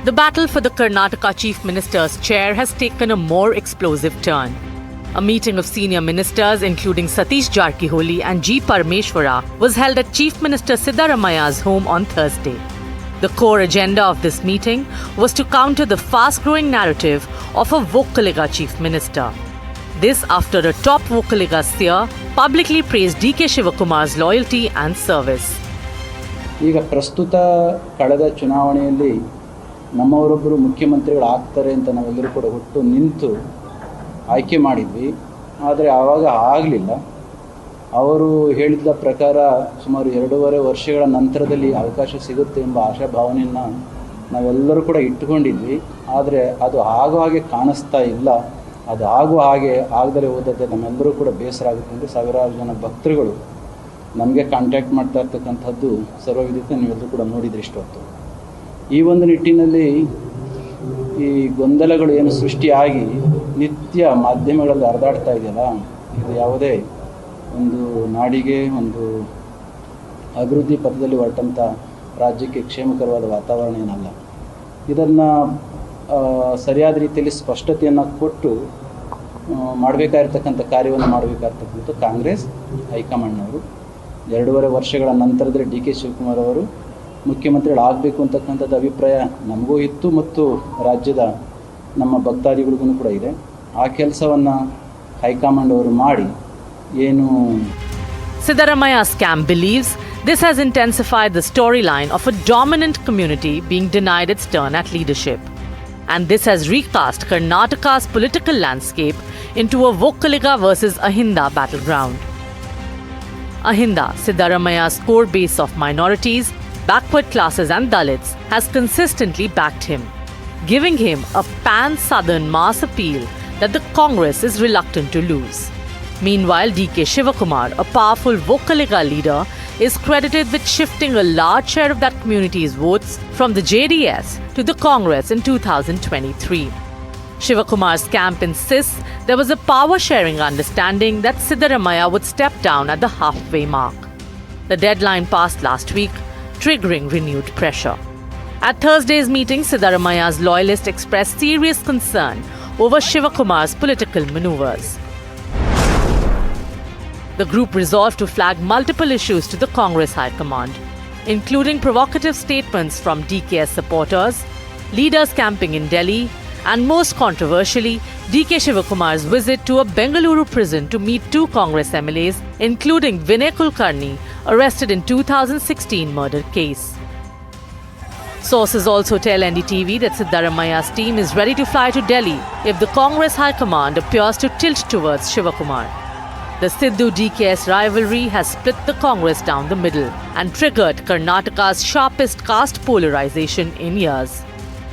The battle for the Karnataka Chief Minister's chair has taken a more explosive turn. A meeting of senior ministers, including Satish Jarkiholi and G. Parameshwara, was held at Chief Minister Siddaramaya's home on Thursday. The core agenda of this meeting was to counter the fast-growing narrative of a Vokkaliga Chief Minister. This after a top Vokkaliga seer publicly praised D.K. Shivakumar's loyalty and service. ಈಗ ಪ್ರಸ್ತುತ ಕಳೆದ ಚುನಾವಣೆಯಲ್ಲಿ ನಮ್ಮವರೊಬ್ಬರು ಮುಖ್ಯಮಂತ್ರಿಗಳು ಆಗ್ತಾರೆ ಅಂತ ನಾವೆಲ್ಲರೂ ಕೂಡ ಒಟ್ಟು ನಿಂತು ಆಯ್ಕೆ ಮಾಡಿದ್ವಿ. ಆದರೆ ಆವಾಗ ಆಗಲಿಲ್ಲ. ಅವರು ಹೇಳಿದ ಪ್ರಕಾರ ಸುಮಾರು 2.5 ವರ್ಷಗಳ ನಂತರದಲ್ಲಿ ಅವಕಾಶ ಸಿಗುತ್ತೆ ಎಂಬ ಆಶಾಭಾವನೆಯನ್ನು ನಾವೆಲ್ಲರೂ ಕೂಡ ಇಟ್ಟುಕೊಂಡಿದ್ವಿ. ಆದರೆ ಅದು ಆಗೋ ಹಾಗೆ ಕಾಣಿಸ್ತಾ ಇಲ್ಲ. ಅದು ಆಗುವ ಹಾಗೆ ಆಗದಲೇ ಹೋದದ್ದೇ ನಮ್ಮೆಲ್ಲರೂ ಕೂಡ ಬೇಸರ ಆಗುತ್ತೆ ಅಂದರೆ ಸಾವಿರಾರು ಜನ ಭಕ್ತರುಗಳು ನಮಗೆ ಕಾಂಟ್ಯಾಕ್ಟ್ ಮಾಡ್ತಾ ಇರ್ತಕ್ಕಂಥದ್ದು ಸರ್ವವಿದಿತ ನೀವೆಲ್ಲರೂ ಕೂಡ ನೋಡಿದ್ರಿ ಇಷ್ಟೊತ್ತು. ಈ ಒಂದು ನಿಟ್ಟಿನಲ್ಲಿ ಈ ಗೊಂದಲಗಳು ಏನು ಸೃಷ್ಟಿಯಾಗಿ ನಿತ್ಯ ಮಾಧ್ಯಮಗಳಲ್ಲಿ ಹರಿದಾಡ್ತಾ ಇದೆಯಲ್ಲ, ಇದು ಯಾವುದೇ ಒಂದು ನಾಡಿಗೆ ಒಂದು ಅಭಿವೃದ್ಧಿ ಪಥದಲ್ಲಿ ಹೊರಟಂಥ ರಾಜ್ಯಕ್ಕೆ ಕ್ಷೇಮಕರವಾದ ವಾತಾವರಣ ಏನಲ್ಲ. ಇದನ್ನು ಸರಿಯಾದ ರೀತಿಯಲ್ಲಿ ಸ್ಪಷ್ಟತೆಯನ್ನು ಕೊಟ್ಟು ಮಾಡಬೇಕಾಗಿರ್ತಕ್ಕಂಥ ಕಾರ್ಯವನ್ನು ಮಾಡಬೇಕಾಗಿರ್ತಕ್ಕಂಥ ಕಾಂಗ್ರೆಸ್ ಹೈಕಮಾಂಡ್ನವರು 2.5 ವರ್ಷಗಳ ನಂತರದಲ್ಲಿ ಡಿ ಕೆ ಶಿವಕುಮಾರ್ ಅವರು ಮುಖ್ಯಮಂತ್ರಿಗಳಾಗಬೇಕು ಅಂತಕ್ಕಂಥದ್ದು ಅಭಿಪ್ರಾಯ ನಮಗೂ ಇತ್ತು ಮತ್ತು ರಾಜ್ಯದ ನಮ್ಮ ಭಕ್ತಾದಿಗಳಿಗೂ ಕೂಡ ಇದೆ. ಆ ಕೆಲಸವನ್ನು ಹೈಕಮಾಂಡ್ ಅವರು ಮಾಡಿ ಏನು. Siddaramaya's camp believes this has intensified the storyline of a dominant community being denied its turn at leadership. And this has recast Karnataka's political landscape into a Vokkaliga versus Ahinda battleground. Ahinda, Siddaramaya's core base of minorities, backward classes and Dalits, has consistently backed him, giving him a pan-southern mass appeal that the Congress is reluctant to lose. Meanwhile, D.K. Shivakumar, a powerful Vokkaliga leader, is credited with shifting a large share of that community's votes from the JDS to the Congress in 2023. Shivakumar's camp insists there was a power-sharing understanding that Siddaramaya would step down at the halfway mark. The deadline passed last week, triggering renewed pressure. At Thursday's meeting, Siddaramaya's loyalists expressed serious concern over Shivakumar's political maneuvers. The group resolved to flag multiple issues to the Congress High Command, including provocative statements from DK's supporters, leaders camping in Delhi, and most controversially, D.K. Shivakumar's visit to a Bengaluru prison to meet 2 Congress MLAs, including Vinay Kulkarni, arrested in 2016 murder case. Sources also tell NDTV that Siddaramaya's team is ready to fly to Delhi if the Congress High Command appears to tilt towards Shivakumar. The Siddu-DKS rivalry has split the Congress down the middle and triggered Karnataka's sharpest caste polarization in years.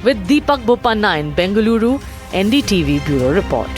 With Deepak Bopanna in Bengaluru, NDTV Bureau Report.